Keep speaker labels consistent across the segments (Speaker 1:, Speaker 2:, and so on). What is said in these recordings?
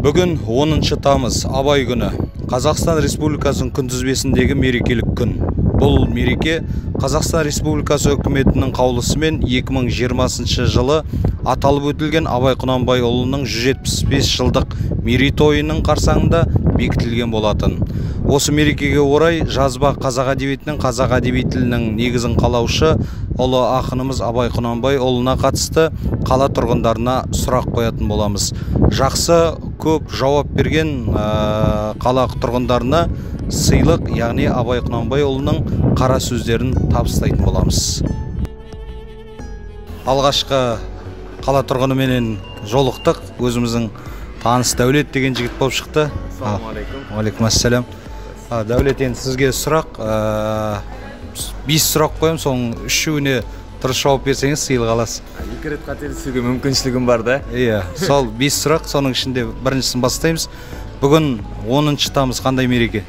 Speaker 1: Бүгін 10 тамыз Абай күні. Қазақстан Республикасының күнтізбесіндегі мерекелік күн. Бұл мереке Қазақстан Республикасы үкіметінің қаулысымен 2020 жылы аталып өтілген Абай Құнанбайұлының 175 жылдық мерейтойының қарсаңында бекітілген болатын. Осы мерекеге орай жазба қазақ әдебиетінің қазақ әдеби тілінің негізін қалаушы ұлы ақынымыз Абай Құнанбайұлына қатысты қала тұрғындарына сұрақ қоятын боламыз. Жақсы көп жауап берген қала тұрғындарына сыйлық, яғни Абай Құнанбайұлының қара сөздерін табыстайтын боламыз. Алғашқы қала тұрғынымен жолықтық. Өзіміздің таныс Дәулет деген жігіт болып шықты.
Speaker 2: Ассалаумағалейкум.
Speaker 1: Уағалейкумассалам. Дәулет, енді сізге сұрақ, 5 сұрақ қоям, соның 3-үне дұрыс жауап берсеңіз сыйлық аласыз.
Speaker 2: 2 рет қателесуге мүмкіншілігім бар да.
Speaker 1: Иә, сол 5 сұрақ, соның ішінде біріншісін бастаймыз. Бүгін 10 тамыз қандай мереке?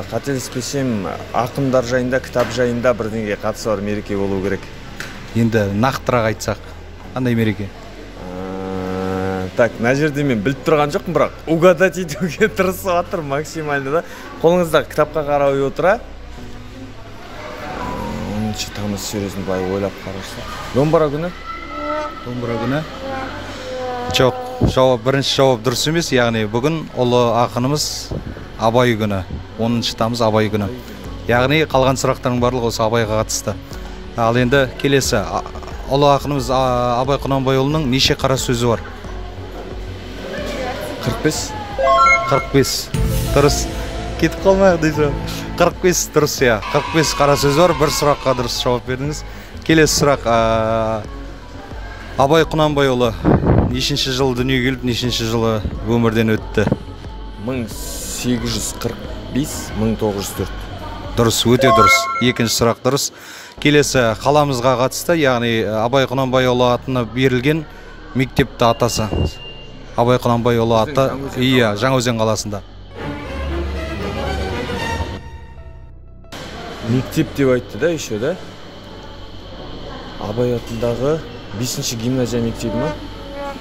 Speaker 2: Қателеспесем, ақындар жайында, кітап жайында бірдеңеге қатысы бар мереке болу керек.
Speaker 1: Енді нақтырақ айтсақ, қандай мереке?
Speaker 2: Так, мына жерде мен біліп тұрған жоқпын, бірақ угадать етуге тырысып жатыр максимально да. Қолыңызда кітапқа қарай отыра. 10 тамыз сөзін былай ойлап қарашы. Домбыра күні?
Speaker 1: Домбыра күні? Жоқ, бірінші жауап дұрыс емес, яғни бүгін ұлы ақынымыз Абай күні. 10 тамыз Абай күні. Яғни қалған сұрақтардың барлығы осы Абайға қатысты. Ал енді келесі, ұлы ақынымыз Абай Құнанбайұлының неше қара сөзі бар? 45 дұрыс. Кетіп қалмайық дейсі. 45 дұрыс, иә. 45 қара сөз бар. Бір сұраққа дұрыс жауап бердіңіз. Келесі сұрақ, Абай Құнанбайұлы нешінші жылы дүниеге келіп, нешінші жылы өмірден өтті?
Speaker 2: 1845-1904.
Speaker 1: Дұрыс, өте дұрыс. Екінші сұрақ дұрыс. Келесі, қаламызға қатысты, яғни Абай Құнанбайұлы атына берілген мектепті атасы. Абай Құнанбайұлы аты, иә, Жаңаөзен қаласында.
Speaker 2: Мектеп деп айтты да, еще да? Абай атындағы 5-ші гимназия мектебі ма?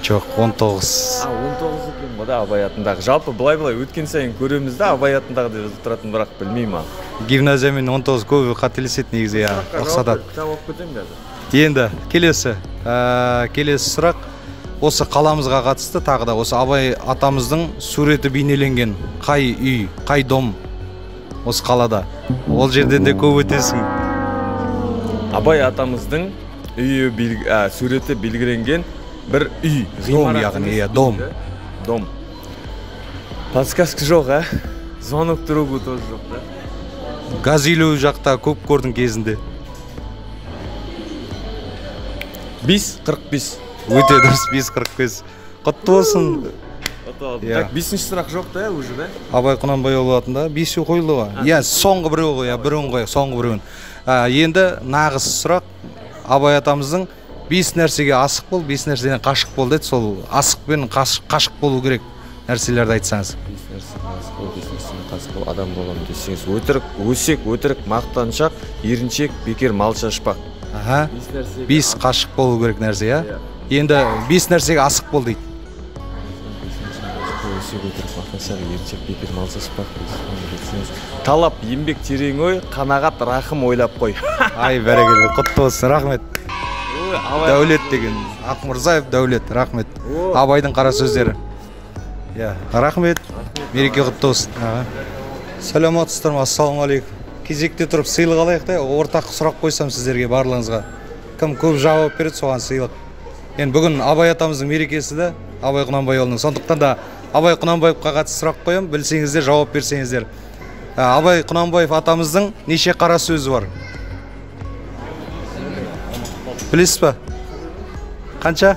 Speaker 1: Жоқ, 19.
Speaker 2: 19 екен ғой да, Абай атындағы. Жалпы былай-былай өткен сайын көреміз да, Абай атындағы деп жазып тұратын, бірақ білмеймін.
Speaker 1: Гимназия мен 19 көбі қателеседі негізі, иә, ұқсатады.
Speaker 2: Кітап оқып кетемін қазір.
Speaker 1: Енді келесі сұрақ, осы қаламызға қатысты тағы да осы Абай атамыздың суреті бейнеленген қай үй, қай дом осы қалада? Ол жерден де көп өтесің.
Speaker 2: Абай атамыздың суреті белгіленген бір үй.
Speaker 1: Дом, яғни, дом.
Speaker 2: Дом. Подсказка жоқ, звонок тұру тоже жоқ да.
Speaker 1: Газ үйлеу жақта көп көрдің кезінде.
Speaker 2: 5:45.
Speaker 1: Өте дұрыс, 5:45. Құтты болсын.
Speaker 2: Так, 5-ші сұрақ жоқ да, уже да?
Speaker 1: Абай Құнанбайұлы атында 5-і қойылды ғой. Иә, соңғы біреу ғой, бірін қой, соңғы біреуін. Енді нағыз сұрақ, Абай атамыздың 5 нәрсеге асық бол, 5 нәрседен қашық бол деді. Сол асық пен қашық болу керек нәрселерді айтсаңыз.
Speaker 2: 5 нәрседен асық бол, 5 нәрседен қашық бол, адам боламын десеңіз. Өтірік, өсек, өтірік, мақтаншақ, еріншек, бекер, мал шашпақ.
Speaker 1: 5 қашық болу керек нәрсе, иә? Енді 5 нәрсеге асық бол дейді.
Speaker 2: Талап, еңбек терең ой, қанағат, рахым ойлап қой.
Speaker 1: Ай, бәрекелді, құтты болсын, рахмет. Дәулет деген, Ақмырзаев Дәулет, рахмет. Абайдың қара сөздері. Рахмет, мереке құтты болсын. Сәлематсыздар ма, ассалаумағалейкум. Кезекте тұрып сыйлық алайық та, ортақ сұрақ қойсам сіздерге барлығыңызға. Кім көп жауап береді, соған сыйлық. Енді бүгін Абай атамыздың мерекесі де, Абай Құнанбайұлының. Сондықтан да Абай Құнанбаевқа қатысты сұрақ қоям, білсеңіздер, жауап берсеңіздер. Абай Құнанбаев атамыздың неше қара сөзі бар? Білесіз ба? Қанша?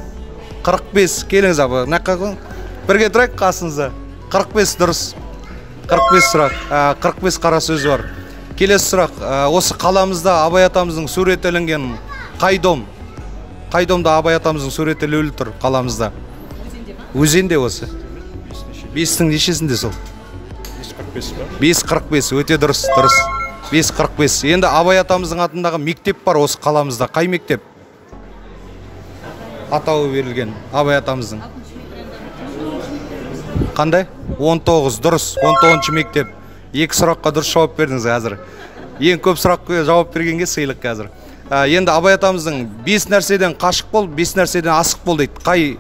Speaker 1: 45. Келіңіз абай. Бірге тұрайық қасыңызда. 45 дұрыс. 45 сұрақ. 45 қара сөзі бар. Келесі сұрақ. Осы қаламызда Абай атамыздың суреті ілінген қай дом? Қай домда Абай атамыздың суреті ілулі тұр қаламызда? Өзенде осы. 5-тің нешесінде сол? 5:45, өте дұрыс. 5:45. Енді Абай атамыздың атындағы мектеп бар осы қаламызда. Қай мектеп? Атауы берілген Абай атамыздың. Қандай? 19, дұрыс. 19-ші мектеп. Екі сұраққа дұрыс жауап бердіңіз қазір. Ең көп сұраққа жауап бергенге сыйлық қазір. Енді Абай атамыздың 5 нәрседен қашық бол, 5 нәрседен асық бол дейді. Қай?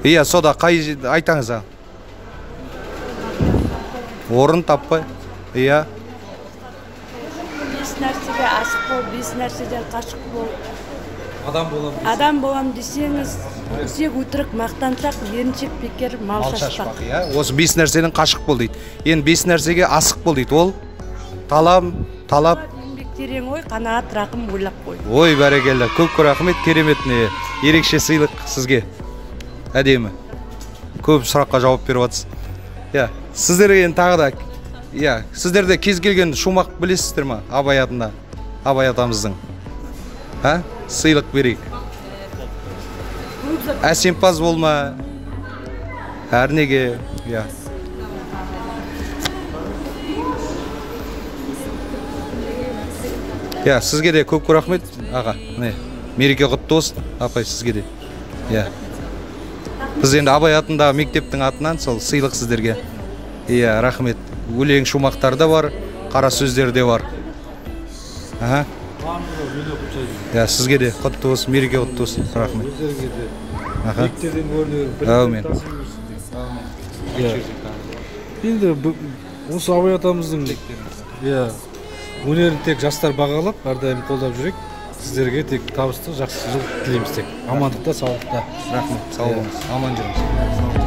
Speaker 1: Иә, сода қай айтаңыз. Орын таппай. Иә.
Speaker 3: 5 нәрсеге асық бол, 5 нәрседен қашық бол.
Speaker 1: Адам
Speaker 3: болам десеңіз, өсек өтірік мақтансақ, еріншек бекер мал шашпақ.
Speaker 1: Осы 5 нәрседен қашық бол дейді. Енді 5 нәрсеге асық бол дейді. Ол талап.
Speaker 3: Еңбек терең ой, қанағат рақым ойлап қой.
Speaker 1: Ой, бәрекелді. Көп рахмет, кереметіне. Ерекше сыйлық сізге. Әдемі. Көп сұраққа жауап беріп жатсыз. Иә, сіздерге енді тағы да, иә, сіздерде кез келген шумақ білесіздер ма? Абай атында, Абай атамыздың. Сыйлық берейік. Әсемпаз болма. Әрнеге, иә. Иә, сізге де көп рахмет, аға. Мереке құтты болсын, апай, сізге де. Иә. Біз енді Абай атындағы мектептің атынан сол сыйлық сіздерге. Иә, рахмет. Өлең шумақтар да бар, қара сөздер де бар. Иә, сізге де құтты болсын, мереке құтты болсын. Рахмет.
Speaker 4: Мектептен көрінер.
Speaker 1: Әумин.
Speaker 4: Енді осы Абай атамыздың өнерін тек жастар бағалап, әрдайым қолдап жүрек. Сіздерге тек табысты, жақсы жыл тілейміз тек. Амандықта, саулықта.
Speaker 1: Рахмет. Сау болыңыз. Аман жүріңіз.